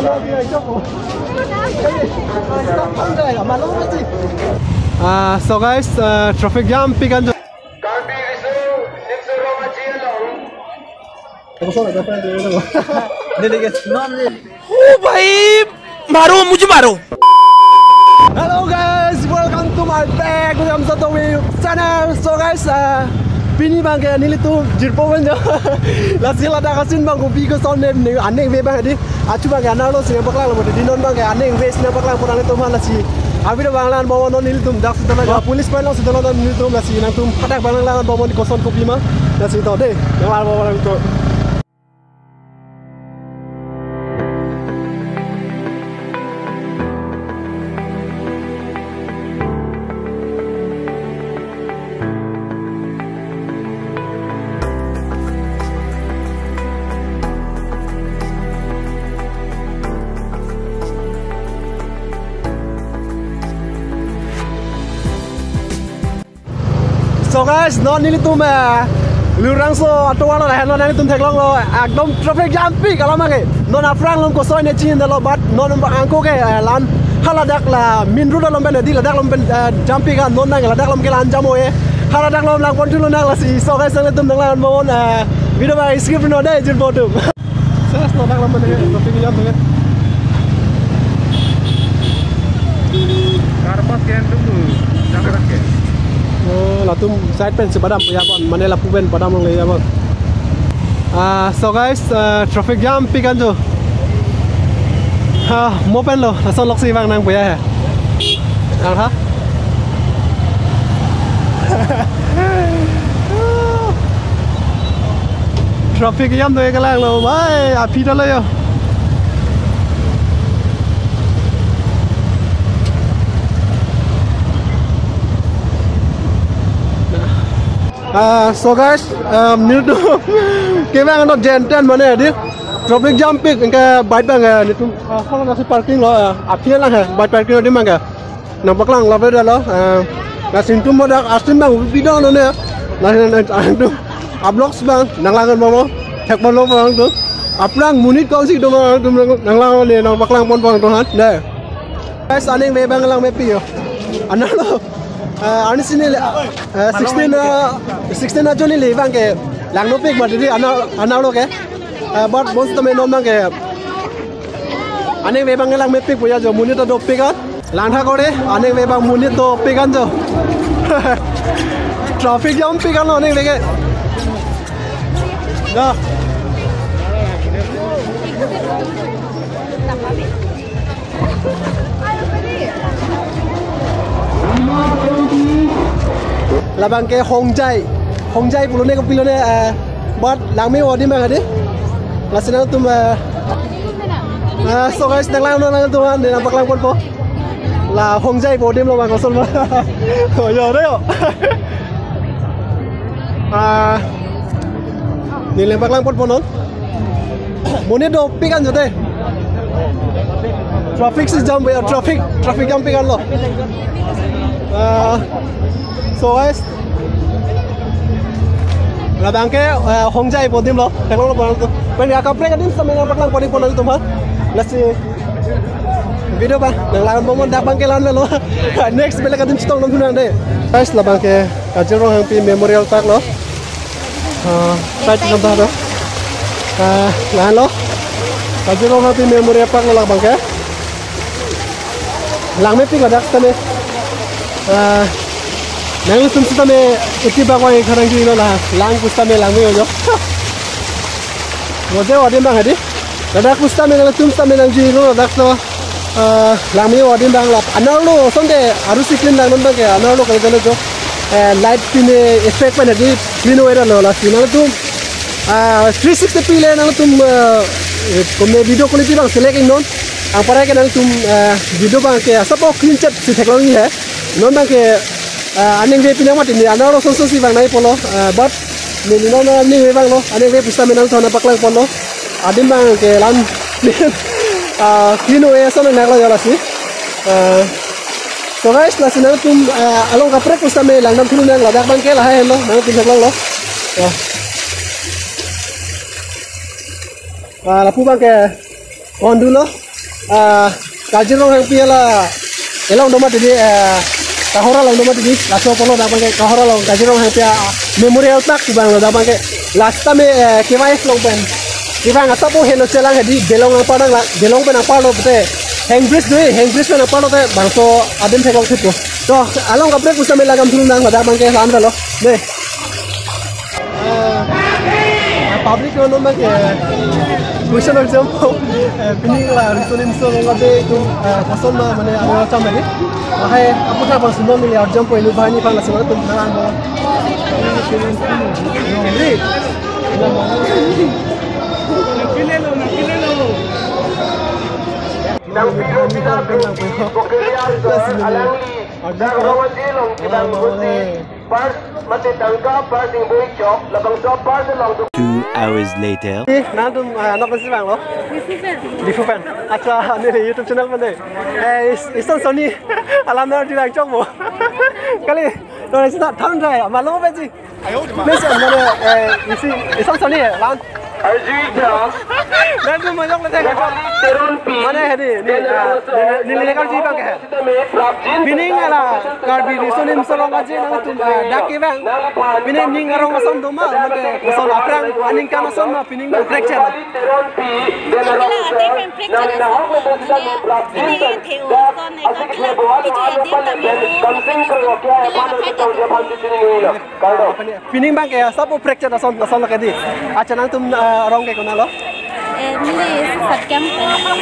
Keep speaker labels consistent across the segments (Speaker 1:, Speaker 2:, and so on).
Speaker 1: So guys, traffic jam pikan jo.
Speaker 2: ओ भाई मारो मुझे मारो।
Speaker 1: Hello guys, welcome to my back with Amsatowi channel. So guys, pini bang ke nili tu jirpo bang jo. Lasi lada kasin bang ko bigo son ne ane we bang di. Acu bang ana lo sini baklang lo di non bang ke ane we sini baklang pun ane tu mana lasi. Abi do banglan bawa non nili tum dak sutana jo. Police pun lo sutana non nili tum lasi nang tum hadak banglan bawa di koson kopi mah lasi to deh. Yang lain bawa tu. So guys, non nili tum lurang so atau wala lah non nili tum theklong lo ekdom traffic jam pi kalau mage non afrang lom ko soy ne chin da lo bat non ba angko ke lan haladak la minru da lom ben di ladak lom ben jam pi ga non nang ladak lom ke lan jam oe haladak lom lang pon tulo nang la si so guys nang tum nang lan mon video ba skip no dai jin botum sas no dak lom ben traffic jam tu
Speaker 3: Karpas kan tunggu jangan ke.
Speaker 1: Oh, lah tu side pen sepadam ya bon, mana lah puben padam long le ya bon. So guys, traffic jam pi kan jo. Mo pen lo, la son lok si bang nang puya hai. Ang ha? Traffic jam tu cái lang lo, bye, api dah lah yo. So guys, nitu kemang ano jenten mana di traffic jam pik engke bait bang nitu kalau nasi parking lo apian lah bait parking di mangga nampak lang lawe dah lo nasi tu modak asin bang bidang lo ne nasi tu abloks bang nanglangan mau hek mau bang tu aplang munit kau sih tu bang tu nanglang le nampak lang pon pon tu han deh guys aning me bang lang me pi yo anak lo Ani sini 16 actually le bang ke lang no pik mati ana lo ke but most tame non bang ke ane we bang lang me pik puya jo munit do pik kan lang tha kore ane we bang munit do pik kan jo traffic jam pik kan ane we ke da labang ke hongjai pulone ko pilone but langme odi ma gade lasina tum so guys nang lang nang tum ne nampak lang pon po la hongjai bodim lo bang kosol ma yo re yo ni lempak lang pon ponon mone do pikan jote traffic si jam ya traffic jam pikan lo so guys la bangke hongjai podim lo teklo lo tu pen ya kapre kadim sama yang paklang podi pon tu mah lasi video ba nang lan momon dak bangke lan lo next bela kadim stong lo tunang de guys la bangke kajero hang pi memorial park lo site nampak do lan lo kajero hang pi memorial park lo la bangke lang me pi gadak tane nang tum sita me uti bagwai kharang ji la lang pusta me lang me yo moje odin bang hadi dadak pusta me nang tum sta me nang ji lo dadak so lang me odin bang la analo sonde aru siklin lang non bang ke analo kai dele jo light pin effect pa hadi clean way lo la sinal tum 360 pile nang tum komme video quality bang selecting non ang parai ke nang tum video bang ke sapo clean chat si technology hai non bang ke aning ve pinang mati ni anaro sonso si bang nai polo but ni no ni ve bang lo aning ve pusta menang thona paklang polo adim bang ke lan kino e sana nagla jala si so guys la sinang tum along ka prek pusta me lang nam thulu nang ladak bang ke la hai lo nang tin lang lo la pu bang ke on du lo Kajirong yang piala elang doma tadi kahora lang doma tadi laso polo dapat ke kahora lang Kajirong yang piala memorial park bang lo dapat ke last time KYS long pen kita nggak tahu heno celang di belong apa nang belong pen apa lo bete hang bridge pen apa lo teh bang so adem tegok situ so along ka break usah melagam turun nang dapat ke sana lo deh public no nang ke question exam pini la reasoning so ngade tu koson ma mane aro cham lagi hai apu tha pas no mi exam po ilu bhani pang la so tu naran bo nang piro pinar
Speaker 4: Two hours later.
Speaker 1: Nantum anak masih bang lo? Di Fupen. Acha ini YouTube channel mana? Isan Sony alam di lang cok mo. Kali orang sih tak tahu saya malu apa sih? Mesej mana? Isan Sony lan. Nantum macam mana tengok? Mana hari ni lekar jiwa ke? Bining ala karbi reasoning sorong aja nantum dak bang. Bining ning arong asan doma mate koson aprang aning kan asan ma bining fracture. Bining bang ke sapu fracture asan lagi. Acha nantum arong ke kona lo?
Speaker 5: Milih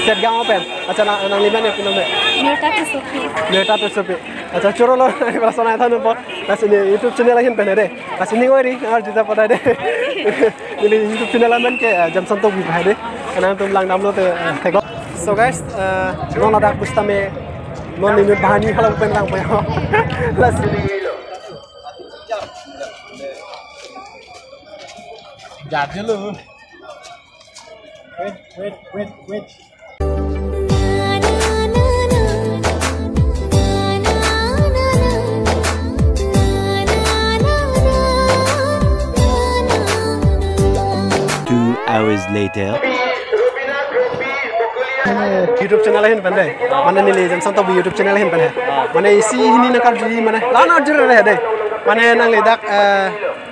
Speaker 1: Setgam apa? Acha nang lima ni film ni. Neta tu sepi. Acha curo lo perasaan itu nampak. Kasih ni YouTube channel lain pernah deh. Kasih ni gori, harus kita pada deh. Ini YouTube channel lain ke jam santok bisa deh. Karena tu lang namlo tu tengok. So guys, non ada kustame non ini bahani kalau penang punya. Plus. Jadi lo. Wait.
Speaker 4: Hours later.
Speaker 1: YouTube channel lain pandai. Mana ni jam santok YouTube channel lain pandai. Mana isi ini nak kerja mana? Lana ajar ada. Mana nang ledak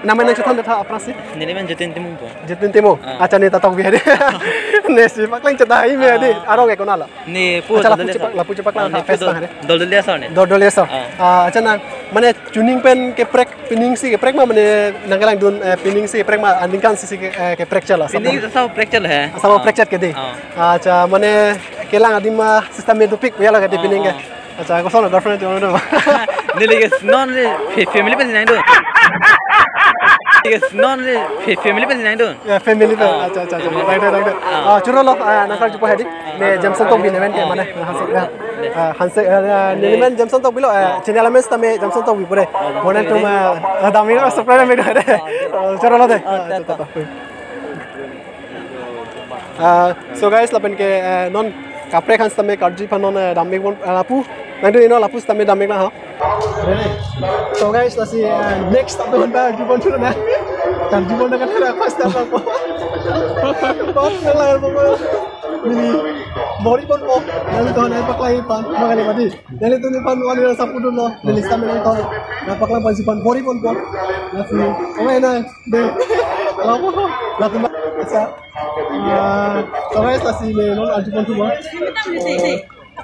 Speaker 1: namanya nang cetan dah apa sih?
Speaker 6: Niliman Jatin Timur po.
Speaker 1: Jatin Timur. Acha ni tatok biar deh. Nesi paklang cetai ini deh. Arong ekor nala.
Speaker 6: Ni po.
Speaker 1: Acha lapu cepak lah. Face bang deh.
Speaker 6: Dol sah ni.
Speaker 1: Dol sah. Acha nang mana tuning pen keprek pining si keprek mah mana nanggalang dun pining si keprek mah andingkan si keprek cala.
Speaker 6: Pining sama prek cala hai.
Speaker 1: Sama prek cat ke deh. Acha mana kelang adim mah sistem itu pik biar lah ke deh pining ke. Acha aku sana girlfriend tu orang tu.
Speaker 6: Niligas non family pen sini tu. Non family pen sini tu.
Speaker 1: Ya family pen. Acha. Right. Curo lo nakal jumpa hari. Me jam santok bin event ke mana? Hansek niliman jam santok bilo channel mes tame jam santok bi pure. Mana tu mah dami lo surprise me ada. Curo lo deh. So guys lapen ke non kapre khans tame karji panon dami pun lapu. Nanti ini lapu tame dami lah. So guys nasi next apa honda jupon tu na. Dan jupon dengan cara pas tak apa. Pas nelayan apa. Ini mori pun mo. Nanti tu hanya pakai pan. Makanya mati. Nanti tu ni pan wali sapu dulu. Nanti tame nang tu. Nak pakai pan si pan mori pun mo. Nanti. Apa ina? Deh. Lapu. Lapu. Asa. So guys nasi ni non jupon tu mo.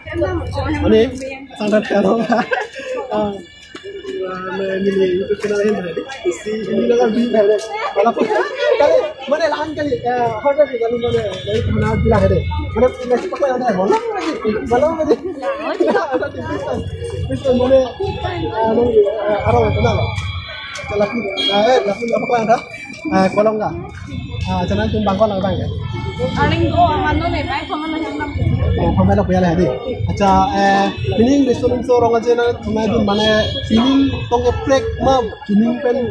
Speaker 1: Ini sangat keren. Ini YouTube channel ini. Isi ini nak beli ada. Walaupun kali mana lahan kali harga juga lu mana dari mana bilang ada. Mana masih pakai ada. Malam lagi. Ada tipis. Bisa mana arah mana lah. Laku apa ada? Kolong enggak? Jangan tumbang kolong bang ya.
Speaker 5: Aling go amano ne bai phongan na nam.
Speaker 1: Phongan na kuya leh. Acha feeling restoring so rong aja na thumai dun mane feeling tong ke break ma tuning pen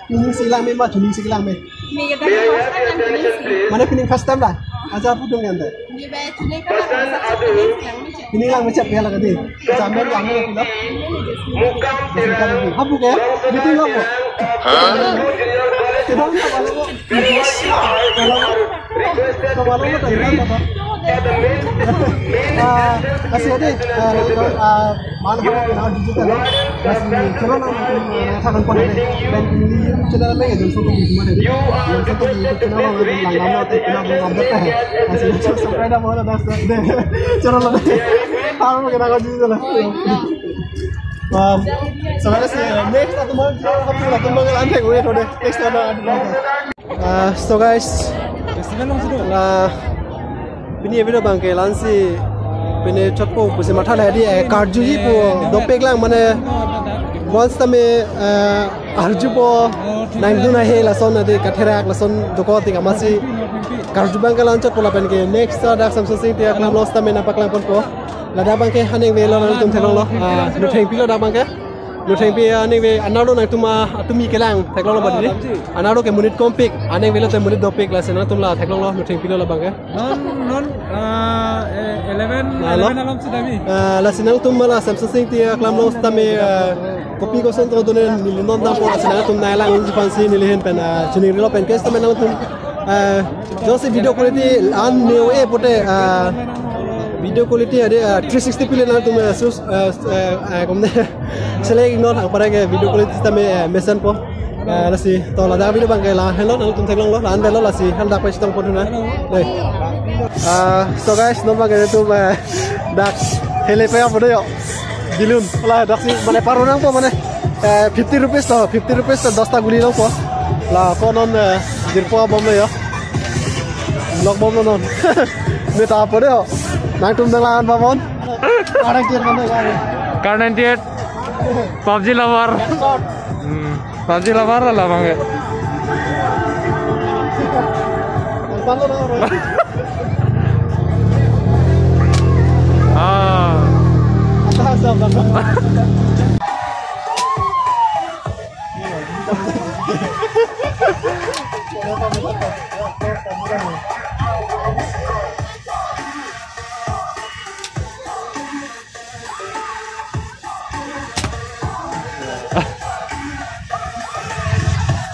Speaker 1: tuning silang me ma tuning silang me.
Speaker 5: Ni ke dah first time am tuning.
Speaker 1: Mana feeling first time lah. Acha apa dong yang dah?
Speaker 5: Ni bai tuning ka na tuning yang ni.
Speaker 1: Feeling lang macam ya lah kadi. Acha men yang ni pula. Apa ke? Meeting apa? Kedong na kalau kalau tadi apa? kasih tadi mana kenal digital kasih channel akan pada dan ini channel lagi jadi satu di mana ini yang satu di channel lama kenal update kasih subscribe dah boleh dah channel lagi harus kenal digital so guys next atau mau atau mau lantai gue tuh deh next ada so guys ini video bangke lansi ini chatpo puse matha ladi karju ji po dopek lang mane once tame arju po nangdu na he lason ade kathera lason doko ti kamasi karju bangke lan chatpo la pen ke next ada samsung sing ti aklam los tame na paklang pon po lada bangke haning ve lo tum thelong lo nu theng pilo da bangke nu theng pi aning ve anado na tumi kelang thaklong lo badi anado ke munit kompik aning ve lo te munit dopek la sena tum la thaklong lo nu theng pilo la bangke
Speaker 3: non 11 alam sedami
Speaker 1: la senang tum la samsung sing ti aklam lo tame kopi ko son to donen ni non da po senang tum na lang ji fansi ni lehen pen chini lo pen kes tame na tum jo se video quality an neo e pote video quality ada 360 pilihan na tum sus komne select ignore ang para ke video quality tame mesan po lasi to la da video bang ke la hello na tum thaklong lo la an lo lasi hal da pa sitong po na dei so guys no bang ke tu dak hele pa po yo dilun la dak si mane paro nang po mane 50 rupees to 10 ta guli lo po la ko non dirpo bom yo log bom non me ta po yo nang tum dang lan babon orang kian mana
Speaker 3: car 98 PUBG lover PUBG lover lah bang ya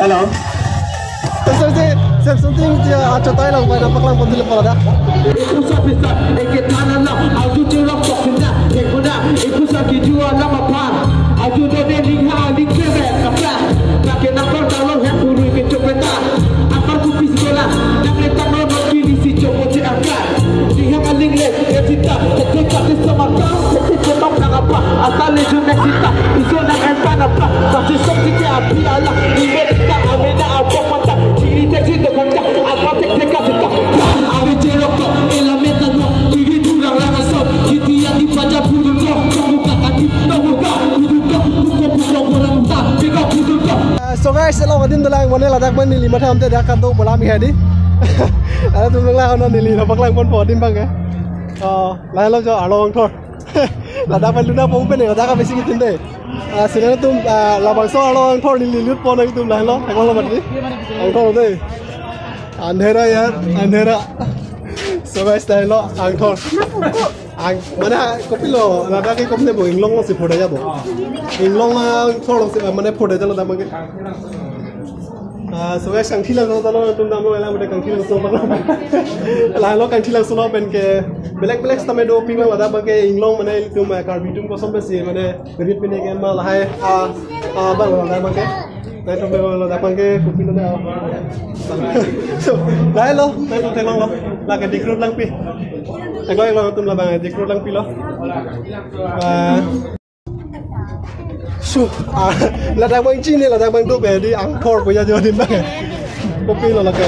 Speaker 1: hello something dia acotai lang pada paklang pon dile pala da
Speaker 7: Ikusa pista eketana la aju jurok pokna ekuna ikusa kijua lama pan aju dode lingha likere kapla kakena kor talong he puru ke chopeta apar kupis bola namle tano nokini si chopote aka lingha maling le etita eteka tesamata eteka nangapa asale jume kita iso na empana pa kasi sokti ke api ala liberta amena apa mata ciri teji de kanta apa teka kita ave jerok ela meta no tiri dura la so kiti ya di paja puru no buka kati no buka buka orang ta pega puru
Speaker 1: so guys lo gadin dalang mone la dak ban ni 5 tham te dak kan do bola mi hadi ala tum la ono ni li na paklang pon po din bang ke la lo jo along thor la dak ban luna po pe ne la dak ka besi kitin de sina tum la bang so along thor ni li lut po na tum la lo thak lo mat ni ang thor de andhera yaar andhera so guys ta lo ang thor ang mana kopilo la dak ki komne bo inglong lo si phoda ja bo inglong thor lo si mane phoda ja lo da mang so guys kang thilang lo tum dam lo ela mate kang thilang so bang la lo kang thilang so lo pen ke black tame do ping lo da bang ke inglong mane tum kar bitum ko sombe si mane rit pine ke ma la hai bang lo da bang ke nai tum lo da bang ke kupilo da so dai lo nai tum thelong lo la ke dikrut lang pi lo tum la bang dikrut lang pi lo so la da bang chi ni la da bang do be di ang thor bo ya jo din bang kopi lo la ke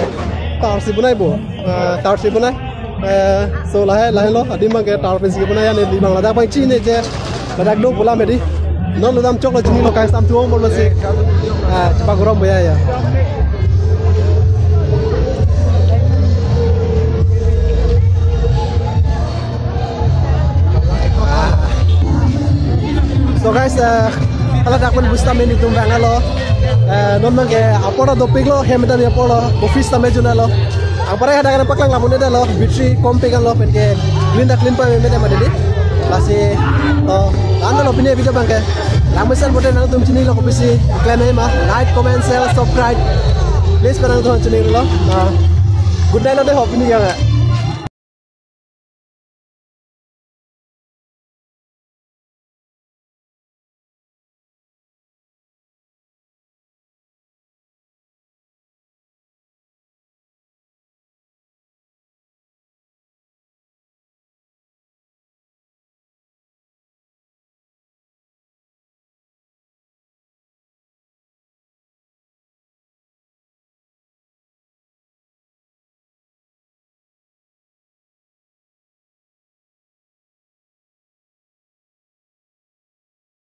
Speaker 1: tar si bunai bo tar si bunai so la lo adim bang ke tar pe si bunai ya ne di bang la da bang chi ni je la da do bola me di non lo dam chok lo jini lo kai sam tuong mo lo si chapa gorom bo ya so guys ala dak pun busta meni tum bang lo non mang ke apora dopik lo hemda ni apora office tame juna lo apara ada kana paklang la munde lo bitri kompe kan lo pen ke clean pa me de madedi lasi to anda lo pine video bang ke lamesan bote nang tum chini lo kopisi claim ma like comment share subscribe please parang to chini lo good night lo de hop ni ya